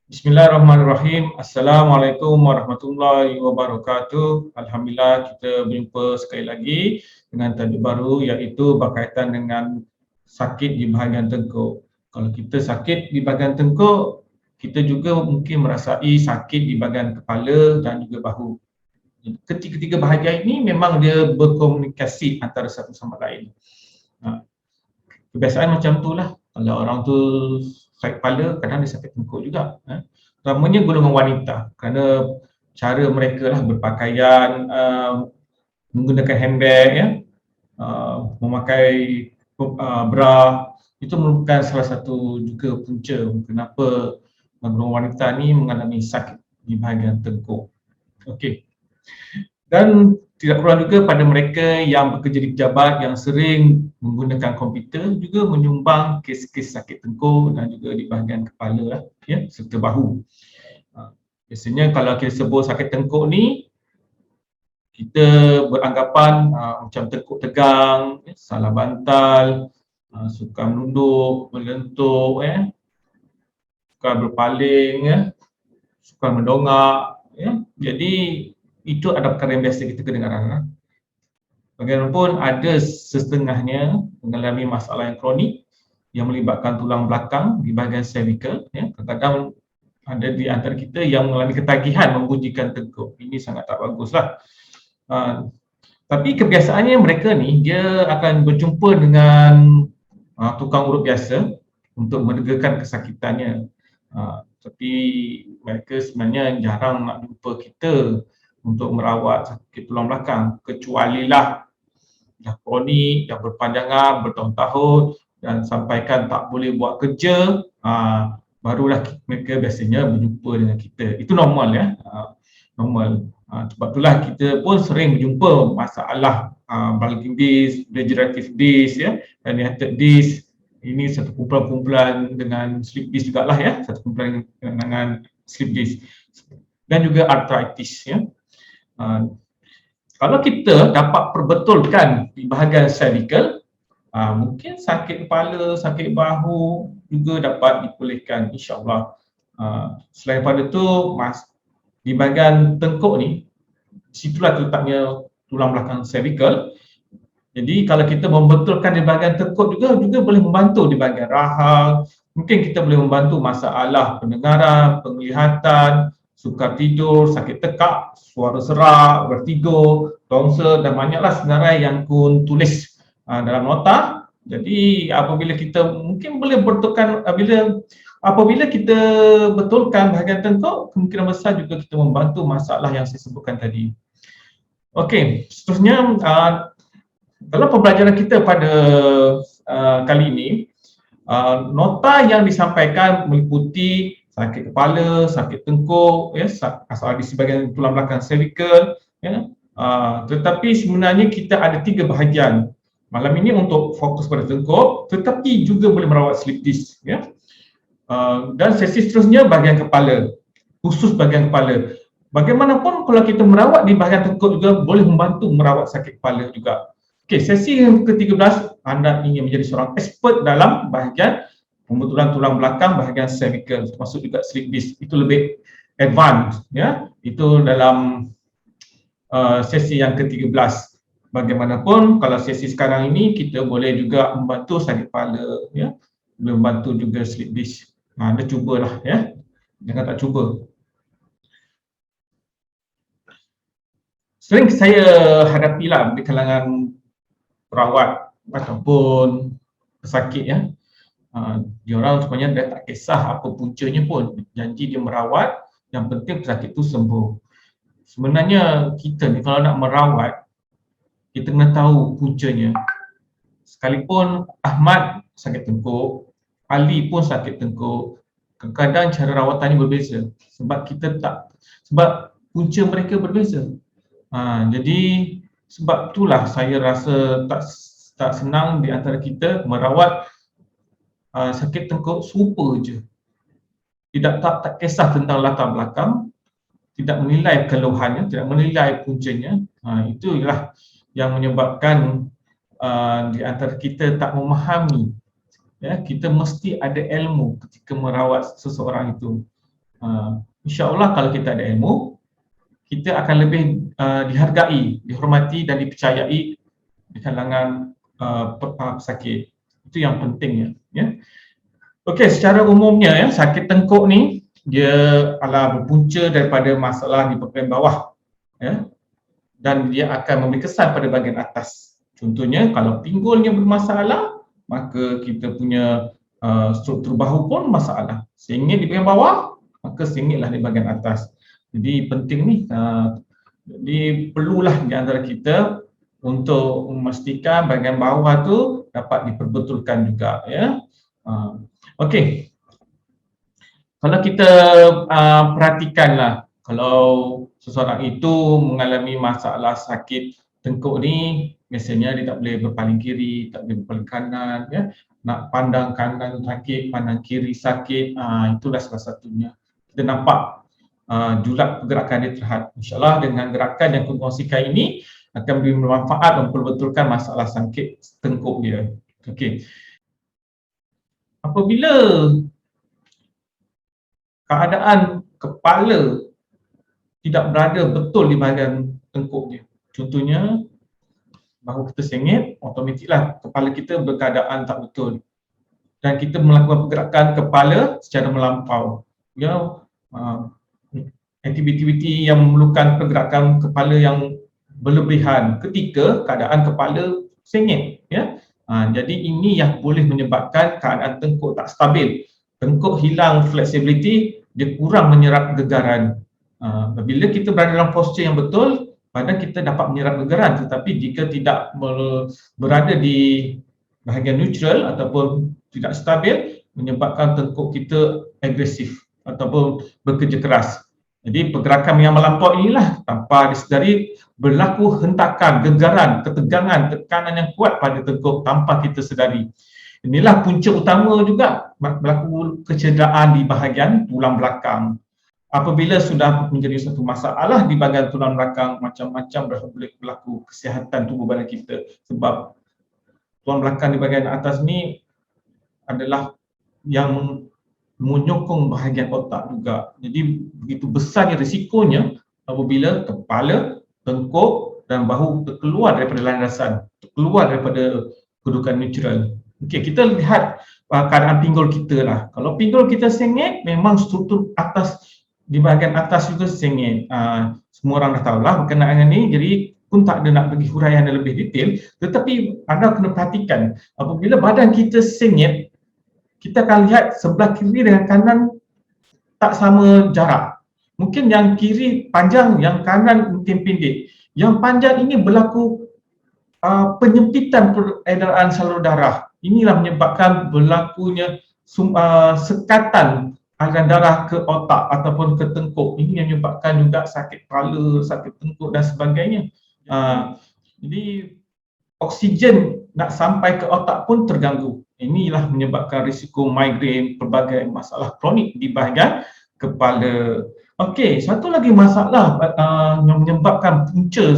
Bismillahirrahmanirrahim. Assalamualaikum warahmatullahi wabarakatuh. Alhamdulillah kita berjumpa sekali lagi dengan tajuk baru iaitu berkaitan dengan sakit di bahagian tengkuk. Kalau kita sakit di bahagian tengkuk, kita juga mungkin merasai sakit di bahagian kepala dan juga bahu. Ketiga-tiga bahagian ini memang dia berkomunikasi antara satu sama lain. Kebiasaan macam tu lah. Kalau orang tu sakit kepala, kadang dia sakit tengkuk juga. Terutamanya golongan wanita, kerana cara mereka lah berpakaian, menggunakan handbag, memakai bra, itu merupakan salah satu juga punca kenapa golongan wanita ni mengalami sakit di bahagian tengkuk. Okey. Dan tidak kurang juga pada mereka yang bekerja di pejabat yang sering menggunakan komputer juga menyumbang kes-kes sakit tengkuk dan juga di bahagian kepala lah, serta bahu. Biasanya kalau kita sebut sakit tengkuk ni, kita beranggapan macam tengkuk tegang, salah bantal, suka menunduk, melentuk, suka berpaling, suka mendongak. Jadi itu adalah perkara yang biasa kita kedengaran. Bagaimanapun ada setengahnya mengalami masalah yang kronik yang melibatkan tulang belakang di bahagian cervical. Kadang-kadang ada di antara kita yang mengalami ketagihan membunyikan tengkuk. Ini sangat tak baguslah. Tapi kebiasaannya mereka ni dia akan berjumpa dengan tukang urut biasa untuk meregakan kesakitannya. Tapi mereka sebenarnya jarang nak jumpa kita untuk merawat sakit tulang belakang, kecualilah dah kronik, dah berpanjangan, bertahun-tahun dan sampaikan tak boleh buat kerja, barulah mereka biasanya berjumpa dengan kita. Itu normal normal. Sebab itulah kita pun sering berjumpa masalah bulging disc, degenerative disc, herniated disc. Ini satu kumpulan-kumpulan dengan slip disc jugalah, satu kumpulan dengan slip disc. Dan juga arthritis, kalau kita dapat perbetulkan di bahagian cervical, mungkin sakit kepala, sakit bahu juga dapat dipulihkan, insya-Allah. Selain daripada itu, di bahagian tengkuk ni, situlah letaknya tulang belakang cervical. Jadi kalau kita membetulkan di bahagian tengkuk juga boleh membantu di bahagian rahang. Mungkin kita boleh membantu masalah pendengaran, penglihatan, sukar tidur, sakit tekak, suara serak, vertigo, tonsel dan banyaklah senarai yang Kun tulis dalam nota. Jadi apabila kita mungkin boleh betulkan, apabila kita betulkan bahagian tengkuk, kemungkinan besar juga kita membantu masalah yang saya sebutkan tadi. Okey, seterusnya dalam pembelajaran kita pada kali ini, nota yang disampaikan meliputi sakit kepala, sakit tengkuk, asal di sebahagian tulang belakang cervical, tetapi sebenarnya kita ada 3 bahagian. Malam ini untuk fokus pada tengkuk, tetapi juga boleh merawat slip disc, dan sesi seterusnya bahagian kepala, khusus bahagian kepala. Bagaimanapun kalau kita merawat di bahagian tengkuk juga boleh membantu merawat sakit kepala juga. Okey, sesi yang ke-13 anda ingin menjadi seorang expert dalam bahagian pembetulan tulang belakang bahagian cervical, termasuk juga slip disc. Itu lebih advance, itu dalam sesi yang ke-13. Bagaimanapun kalau sesi sekarang ini kita boleh juga membantu sakit kepala, boleh membantu juga slip disc. Anda cubalah, jangan tak cuba. Sering saya hadapilah di kalangan perawat ataupun pesakit, dia orang sebenarnya dia tak kisah apa puncanya pun, janji dia merawat, yang penting pesakit tu sembuh. Sebenarnya kita ni kalau nak merawat, kita kena tahu puncanya. Sekalipun Ahmad sakit tengkuk, Ali pun sakit tengkuk, kadang-kadang cara rawatannya berbeza sebab sebab punca mereka berbeza. Jadi sebab itulah saya rasa tak senang di antara kita merawat sakit tengkuk serupa je. Tak kisah tentang latar belakang, tidak menilai keluhannya, tidak menilai puncanya. Itulah yang menyebabkan di antara kita tak memahami. Kita mesti ada ilmu ketika merawat seseorang itu. InsyaAllah kalau kita ada ilmu, kita akan lebih dihargai, dihormati dan dipercayai di kalangan pesakit. Itu yang pentingnya, ya. Okey, secara umumnya ya, sakit tengkuk ni dia adalah berpunca daripada masalah di bahagian bawah, ya. Dan dia akan memberi kesan pada bahagian atas. Contohnya kalau pinggulnya bermasalah, maka kita punya struktur bahu pun masalah. Sengit di bahagian bawah, maka sengitlah di bahagian atas. Jadi penting ni, jadi perlulah di antara kita untuk memastikan bahagian bawah tu dapat diperbetulkan juga, ya. Okey. Kalau kita perhatikanlah, kalau seseorang itu mengalami masalah sakit tengkuk ni, biasanya dia tak boleh berpaling kiri, tak boleh berpaling kanan, ya. Nak pandang kanan sakit, pandang kiri sakit, itulah salah satunya. Kita nampak julat pergerakan dia terhad. InsyaAllah dengan gerakan yang kongsikan ini akan memberi manfaat memperbetulkan masalah sakit tengkuk dia. Okey. Apabila keadaan kepala tidak berada betul di bahagian tengkuk dia, contohnya bahu kita sengit, automatiklah kepala kita berkeadaan tak betul dan kita melakukan pergerakan kepala secara melampau, ya. Aktiviti yang memerlukan pergerakan kepala yang berlebihan ketika keadaan kepala sengit, ya. Jadi ini yang boleh menyebabkan keadaan tengkuk tak stabil. Tengkuk hilang flexibility, dia kurang menyerap gegaran. Bila kita berada dalam postur yang betul, badan kita dapat menyerap gegaran, tetapi jika tidak berada di bahagian neutral ataupun tidak stabil, menyebabkan tengkuk kita agresif ataupun bekerja keras. Jadi pergerakan yang melampau inilah tanpa disedari berlaku hentakan, gegaran, ketegangan, tekanan yang kuat pada tengkuk tanpa kita sedari. Inilah punca utama juga berlaku kecederaan di bahagian tulang belakang. Apabila sudah menjadi satu masalah di bahagian tulang belakang, macam-macam boleh berlaku kesihatan tubuh badan kita, sebab tulang belakang di bahagian atas ni adalah yang menyokong bahagian otak juga. Jadi begitu besarnya risikonya apabila kepala, tengkuk dan bahu terkeluar daripada landasan, terkeluar daripada kedudukan neutral. Okey, kita lihat keadaan pinggul kita lah. Kalau pinggul kita sengit, memang struktur atas di bahagian atas juga sengit. Semua orang dah tahulah berkenaan dengan ni, jadi pun tak ada nak bagi huraian yang lebih detail, tetapi anda kena perhatikan apabila badan kita sengit, kita akan lihat sebelah kiri dengan kanan tak sama jarak. Mungkin yang kiri panjang, yang kanan mungkin pendek. Yang panjang ini berlaku penyempitan peredaran saluran darah. Inilah menyebabkan berlakunya sekatan aliran darah ke otak ataupun ke tengkuk. Ini yang menyebabkan juga sakit kepala, sakit tengkuk dan sebagainya. Jadi oksigen nak sampai ke otak pun terganggu. Inilah menyebabkan risiko migrain, pelbagai masalah kronik di bahagian kepala. Okey, satu lagi masalah yang menyebabkan punca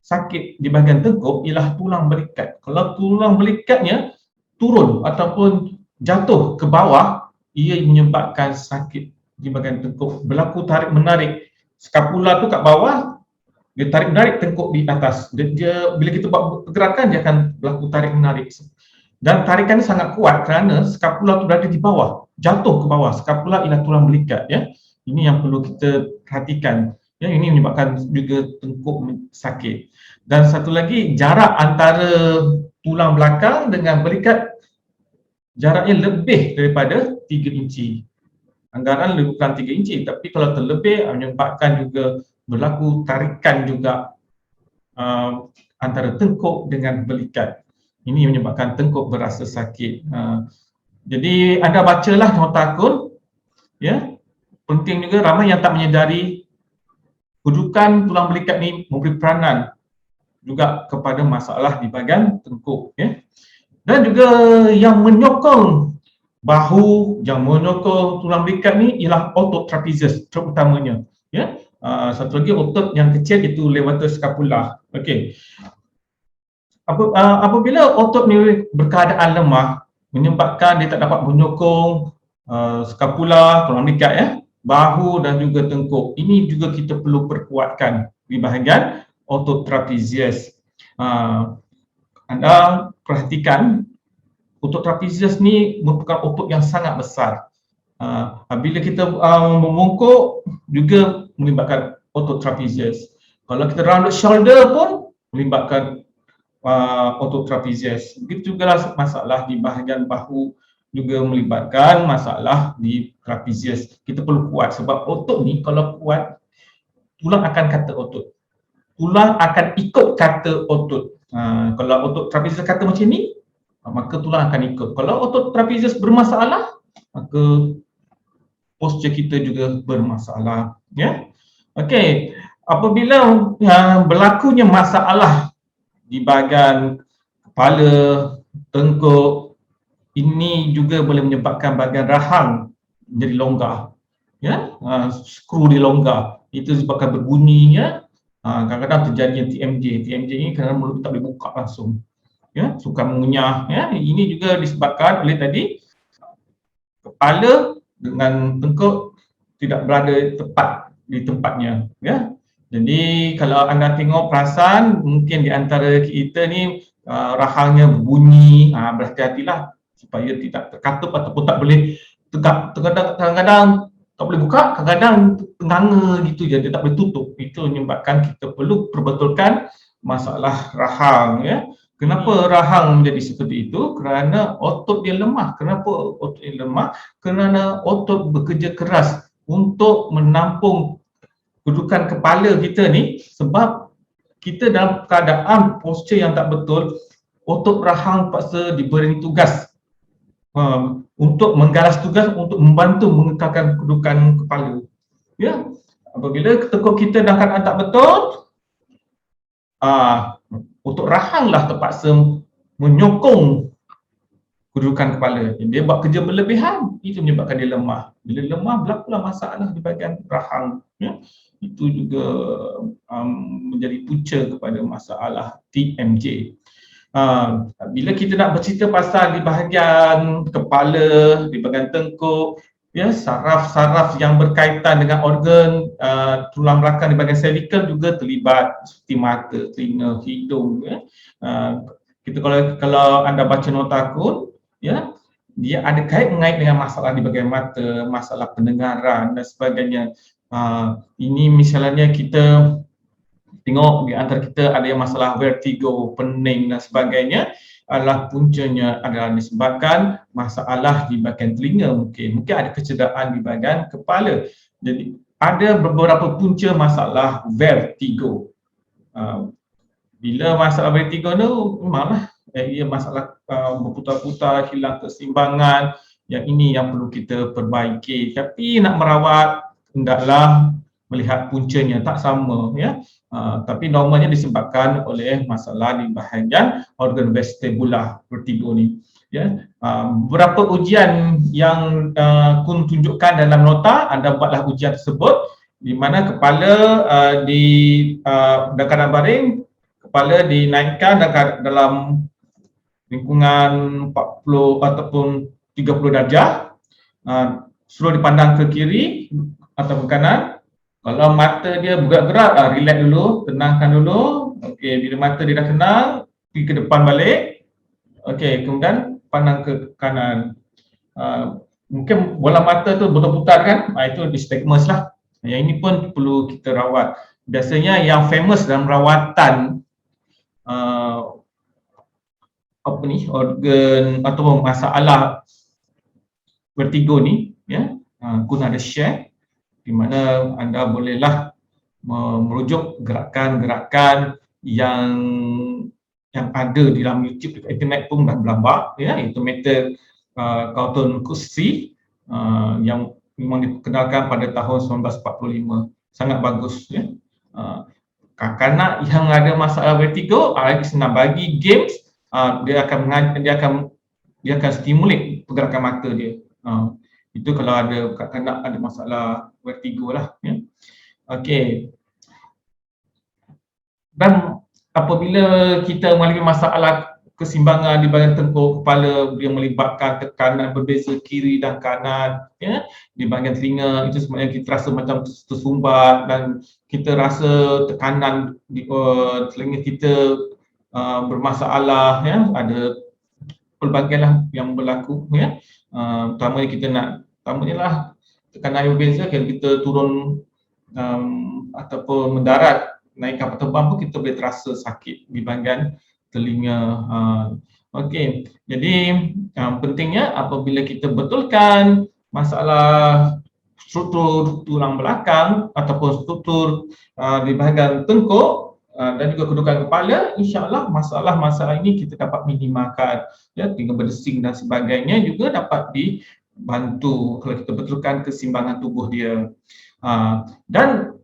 sakit di bahagian tengkuk ialah tulang belikat. Kalau tulang belikatnya turun ataupun jatuh ke bawah, ia menyebabkan sakit di bahagian tengkuk. Berlaku tarik menarik. Skapula tu kat bawah, dia tarik menarik tengkuk di atas. Dia bila kita buat pergerakan, dia akan berlaku tarik menarik. Dan tarikan ini sangat kuat kerana skapula tu berada di bawah, jatuh ke bawah. Skapula ialah tulang belikat, ya. Ini yang perlu kita perhatikan. Ya, ini menyebabkan juga tengkuk sakit. Dan satu lagi, jarak antara tulang belakang dengan belikat jaraknya lebih daripada 3 inci. Anggaran lebih kurang 3 inci, tapi kalau terlebih menyebabkan juga berlaku tarikan juga antara tengkuk dengan belikat. Ini menyebabkan tengkuk berasa sakit. Jadi anda bacalah nota akun, ya. Penting juga, ramai yang tak menyedari kedudukan tulang belikat ni memberi peranan juga kepada masalah di bahagian tengkuk, ya. Dan juga yang menyokong bahu, yang menyokong tulang belikat ni ialah otot trapezius terutamanya, ya. Satu lagi otot yang kecil itu levator scapula. Okey. Apabila otot ni berkeadaan lemah, menyebabkan dia tak dapat menyokong skapula, tulang ikat ya, bahu dan juga tengkuk. Ini juga kita perlu perkuatkan di bahagian otot trapezius. Anda perhatikan otot trapezius ni merupakan otot yang sangat besar. Bila kita membungkuk juga melibatkan otot trapezius. Kalau kita rounded shoulder pun melibatkan otot trapezius. Begitu juga masalah di bahagian bahu juga melibatkan masalah di trapezius. Kita perlu kuat sebab otot ni kalau kuat, tulang akan kata otot. Tulang akan ikut kata otot. Kalau otot trapezius kata macam ni, maka tulang akan ikut. Kalau otot trapezius bermasalah, maka posture kita juga bermasalah. Ya, okey. Apabila berlakunya masalah di bahagian kepala, tengkuk, ini juga boleh menyebabkan bahagian rahang menjadi longgar. Ya, skru dia longgar. Itu sebabkan berbunyinya. Kadang-kadang terjadi TMJ. TMJ ini kerana mulut tak boleh buka langsung. Ya, sukar mengunyah. Ya, ini juga disebabkan oleh tadi kepala dengan tengkuk tidak berada tepat di tempatnya. Ya, jadi kalau anda tengok perasan, mungkin di antara kita ni rahangnya berbunyi, berhati-hatilah supaya tidak terkatup ataupun tak boleh tegak. Kadang-kadang tak boleh buka, kadang-kadang tenganga gitu je, dia tak boleh tutup. Itu menyebabkan kita perlu perbetulkan masalah rahang. Ya. Kenapa rahang menjadi seperti itu? Kerana otot dia lemah. Kenapa otot dia lemah? Kerana otot bekerja keras untuk menampung kedudukan kepala kita ni, sebab kita dalam keadaan posture yang tak betul, otot rahang paksa diberi tugas untuk menggalas tugas untuk membantu mengekalkan kedudukan kepala. Ya, apabila tengkuk kita dalam keadaan tak betul, otot rahang lah terpaksa menyokong kedudukan kepala. Dia buat kerja berlebihan, itu menyebabkan dia lemah. Bila lemah, berlakulah masalah di bahagian rahang. Ya. Itu juga menjadi punca kepada masalah TMJ. Bila kita nak bercerita pasal di bahagian kepala, di bahagian tengkuk, ya, saraf-saraf yang berkaitan dengan organ tulang belakang di bahagian cervical juga terlibat, seperti mata, telinga, hidung. Ya. Kita kalau anda baca nota akun, ya, dia ada mengait dengan masalah di bahagian mata, masalah pendengaran dan sebagainya. Ini misalnya kita tengok di antara kita ada yang masalah vertigo, pening dan sebagainya, adalah puncanya adalah disebabkan masalah di bahagian telinga, mungkin ada kecederaan di bahagian kepala. Jadi ada beberapa punca masalah vertigo. Bila masalah vertigo tu memanglah ia masalah berputar-putar, hilang keseimbangan. Yang ini yang perlu kita perbaiki. Tapi nak merawat, hendaklah melihat puncanya tak sama, ya. Tapi normalnya disebabkan oleh masalah di bahagian organ vestibular vertigo ni. Ya, beberapa ujian yang Kun tunjukkan dalam nota, anda buatlah ujian tersebut di mana kepala di dalam keadaan baring, kepala dinaikkan dalam lingkungan 40 ataupun 30 darjah, suruh dipandang ke kiri atau ke kanan. Kalau mata dia bergerak-gerak, relax dulu, tenangkan dulu. Okey, bila mata dia dah tenang, pergi ke depan balik. Okey, kemudian pandang ke kanan. Mungkin bola mata tu berputar kan? Itu nystagmus lah. Yang ini pun perlu kita rawat. Biasanya yang famous dalam rawatan organ atau masalah vertigo ni, ya, Kun ada share di mana anda bolehlah merujuk gerakan-gerakan yang ada di dalam YouTube, internet pun dah berlambak, ya, iaitu metode Carlton Cusey yang memang dikenalkan pada tahun 1945. Sangat bagus, ya. Kanak-kanak yang ada masalah vertigo, senang bagi games, dia akan stimulate pergerakan mata dia. Itu kalau ada kanak-kanak ada masalah vertigo lah, ya. Okey. Dan apabila kita mengalami masalah kesimbangan di bahagian tengkuk kepala yang melibatkan tekanan berbeza kiri dan kanan, ya, di bahagian telinga itu sebenarnya kita rasa macam tersumbat dan kita rasa tekanan di telinga kita bermasalah, ya, ada pelbagai lah yang berlaku, ya. Utamanya kita nak, utamanya lah tekanan yang berbeza, kalau kita turun ataupun mendarat naik kapal terbang pun kita boleh terasa sakit di bahagian telinga. Okey, jadi pentingnya apabila kita betulkan masalah struktur tulang belakang ataupun struktur di bahagian tengkuk dan juga kedudukan kepala, insya-Allah masalah-masalah ini kita dapat minimalkan, ya, tinggal berdesing dan sebagainya juga dapat dibantu kalau kita betulkan keseimbangan tubuh dia. Dan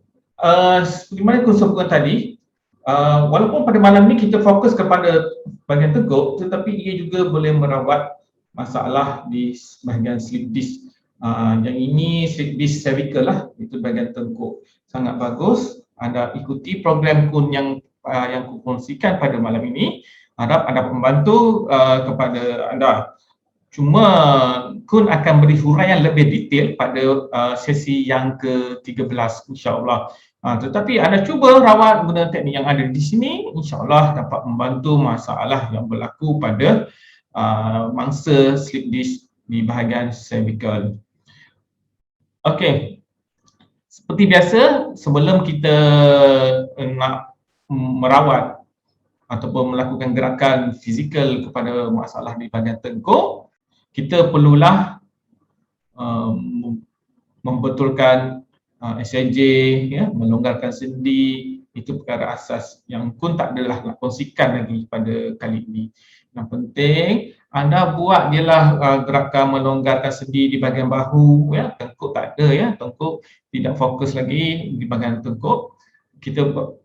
seperti mana aku sebutkan tadi, walaupun pada malam ni kita fokus kepada bahagian tengkuk, tetapi ia juga boleh merawat masalah di bahagian slip disc. Yang ini slip disc cervical lah, itu bahagian tengkuk. Sangat bagus. Anda ikuti program Kun yang aku kongsikan pada malam ini. Harap anda membantu kepada anda. Cuma Kun akan beri huraian lebih detail pada sesi yang ke-13, insya-Allah. Tetapi anda cuba rawat guna teknik yang ada di sini, insya-Allah dapat membantu masalah yang berlaku pada mangsa slip disc di bahagian cervical. Okey. Seperti biasa, sebelum kita nak merawat ataupun melakukan gerakan fizikal kepada masalah di bahagian tengkuk, kita perlulah membetulkan SIJ, ya, melonggarkan sendi. Itu perkara asas yang Kun tak adalah nak kongsikan lagi pada kali ini. Yang penting anda buat jelah gerakan melonggarkan sendi di bahagian bahu, ya. Tengkuk tak ada, ya, tengkuk tidak fokus lagi di bahagian tengkuk.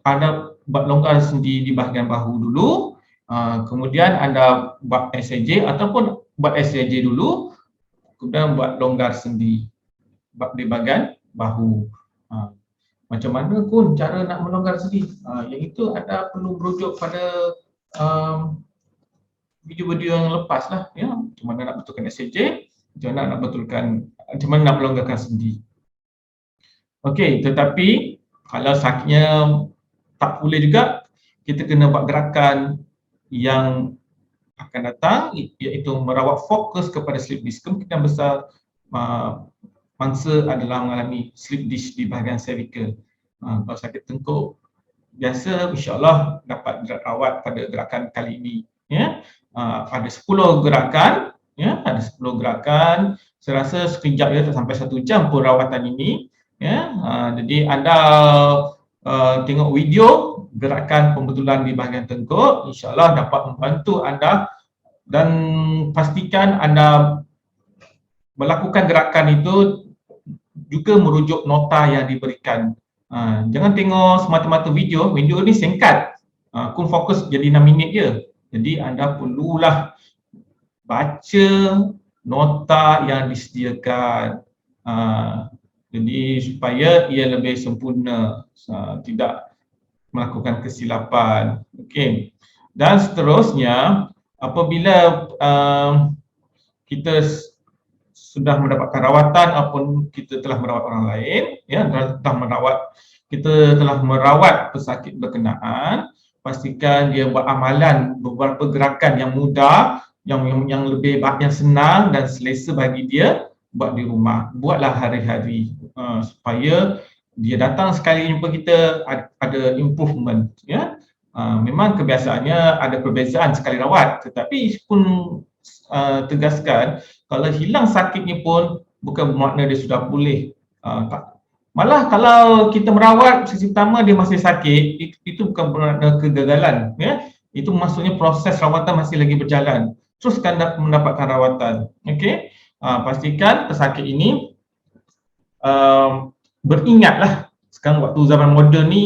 Anda buat longgar sendi di bahagian bahu dulu, kemudian anda buat SIJ ataupun buat SIJ dulu, kemudian buat longgar sendi di bahagian bahu. Macam mana Kun cara nak melonggar sendi? Yang itu anda perlu merujuk pada video-video yang lepas lah, ya. Macam mana nak betulkan SIJ, macam mana nak betulkan, macam mana nak melonggarkan sendi. Okey, tetapi kalau sakitnya tak boleh juga, kita kena buat gerakan yang akan datang, iaitu merawat fokus kepada slip disc. Kemungkinan besar mangsa adalah mengalami slip disc di bahagian cervical. Kalau sakit tengkuk biasa, insya-Allah dapat rawat pada gerakan kali ini, ya. Ada 10 gerakan, ya, ada 10 gerakan. Saya rasa sekejap ya, sampai 1 jam pun rawatan ini, ya. Jadi anda tengok video gerakan pembetulan di bahagian tengkuk, insya-Allah dapat membantu anda, dan pastikan anda melakukan gerakan itu juga merujuk nota yang diberikan. Jangan tengok semata-mata video ni singkat. Kun fokus jadi 6 minit je. Jadi anda perlulah baca nota yang disediakan. Jadi supaya ia lebih sempurna, tidak melakukan kesilapan. Okey. Dan seterusnya, apabila kita sudah mendapatkan rawatan ataupun kita telah merawat orang lain, ya, kita telah merawat pesakit berkenaan, pastikan dia buat amalan beberapa gerakan yang mudah, yang lebih yang senang dan selesa bagi dia buat di rumah. Buatlah hari-hari supaya dia datang sekali jumpa kita ada improvement, ya. Memang kebiasaannya ada perbezaan sekali rawat, tetapi pun tegaskan kalau hilang sakitnya pun bukan bermakna dia sudah pulih. Malah kalau kita merawat sesi pertama dia masih sakit, itu bukan bermakna kegagalan, ya. Itu maksudnya proses rawatan masih lagi berjalan. Teruskan mendapatkan rawatan. Okey. Pastikan pesakit ini beringatlah. Sekarang waktu zaman moden ni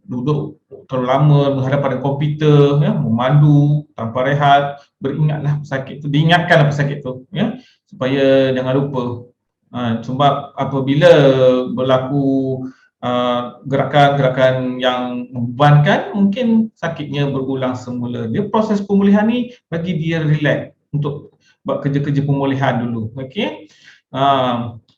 duduk terlalu lama menghadap pada komputer, ya, memandu tanpa rehat, beringatlah pesakit tu, diingatkanlah pesakit tu, ya, supaya jangan lupa. Sebab apabila berlaku gerakan-gerakan yang membebankan, mungkin sakitnya berulang semula. Dia proses pemulihan ni bagi dia relax untuk buat kerja-kerja pemulihan dulu. Okey.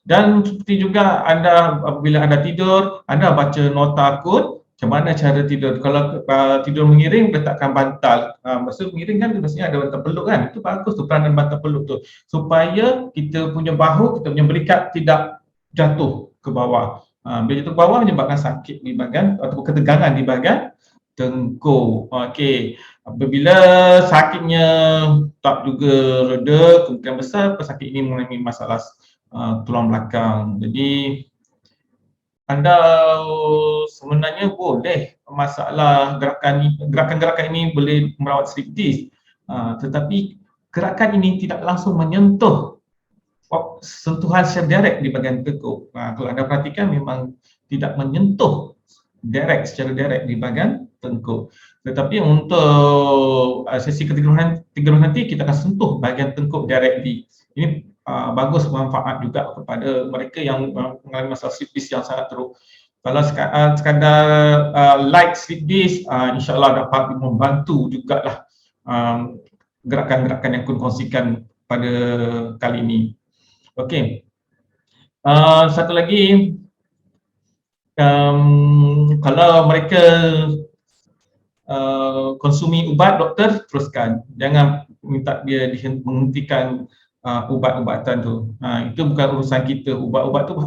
Dan seperti juga anda apabila anda tidur, anda baca nota kod macam mana cara tidur. Kalau tidur mengiring, letakkan bantal. Maksud mengiring kan biasanya ada bantal peluk kan. Itu bagus tu peranan bantal peluk tu. Supaya kita punya bahu, kita punya belikat tidak jatuh ke bawah. Bila jatuh ke bawah menyebabkan sakit di bahagian ataupun ketegangan di bahagian tengkuk. Okey. Apabila sakitnya tak juga reda, kemungkinan besar pesakit ini mengalami masalah tulang belakang. Jadi anda sebenarnya boleh masalah gerakan-gerakan ini boleh merawat slip disc, tetapi gerakan ini tidak langsung menyentuh sentuhan secara direct di bahagian tengkuk. Kalau anda perhatikan memang tidak menyentuh secara direct di bahagian tengkuk. Tetapi untuk sesi ketiga nanti kita akan sentuh bahagian tengkuk directly. Ini bagus bermanfaat juga kepada mereka yang mengalami masalah slip disc yang sangat teruk. Kalau sekadar light slip disc, insyaAllah dapat membantu jugalah gerakan-gerakan yang aku kongsikan pada kali ini. Okey. Satu lagi, kalau mereka konsumi ubat, doktor teruskan. Jangan minta dia menghentikan ubat-ubatan tu. Itu bukan urusan kita. Ubat-ubat tu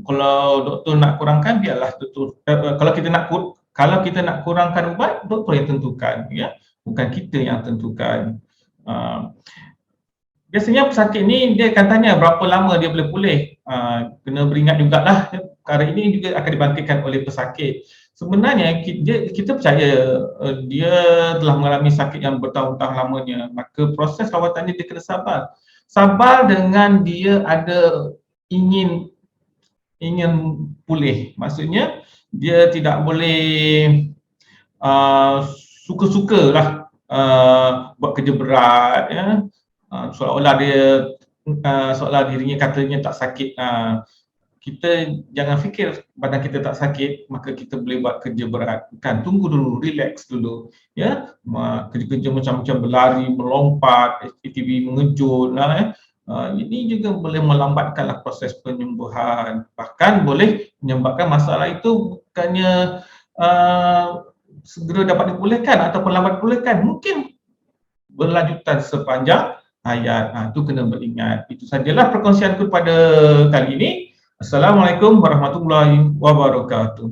kalau doktor nak kurangkan, biarlah doktor. Kalau kita nak kurangkan ubat, doktor yang tentukan, ya. Bukan kita yang tentukan. Biasanya pesakit ni dia akan tanya berapa lama dia boleh pulih. Kena beringat jugalah, perkara ini juga akan dibangkitkan oleh pesakit. Sebenarnya kita percaya dia telah mengalami sakit yang bertahun-tahun lamanya, maka proses rawatan dia kena sabar. Sabar dengan dia ada ingin pulih. Maksudnya dia tidak boleh suka-sukalah buat kerja berat, ya. Seolah dirinya katanya tak sakit. Kita jangan fikir badan kita tak sakit maka kita boleh buat kerja berat. Bukan, tunggu dulu, relax dulu, ya. Kerja-kerja macam-macam berlari, melompat, aktiviti mengejut lah, ini juga boleh melambatkanlah proses penyembuhan. Bahkan boleh menyebabkan masalah itu bukannya segera dapat dipulihkan ataupun lambat dipulihkan, mungkin berlanjutan sepanjang hayat. Itu kena beringat. Itu sajalah perkongsianku pada kali ini. Assalamualaikum warahmatullahi wabarakatuh.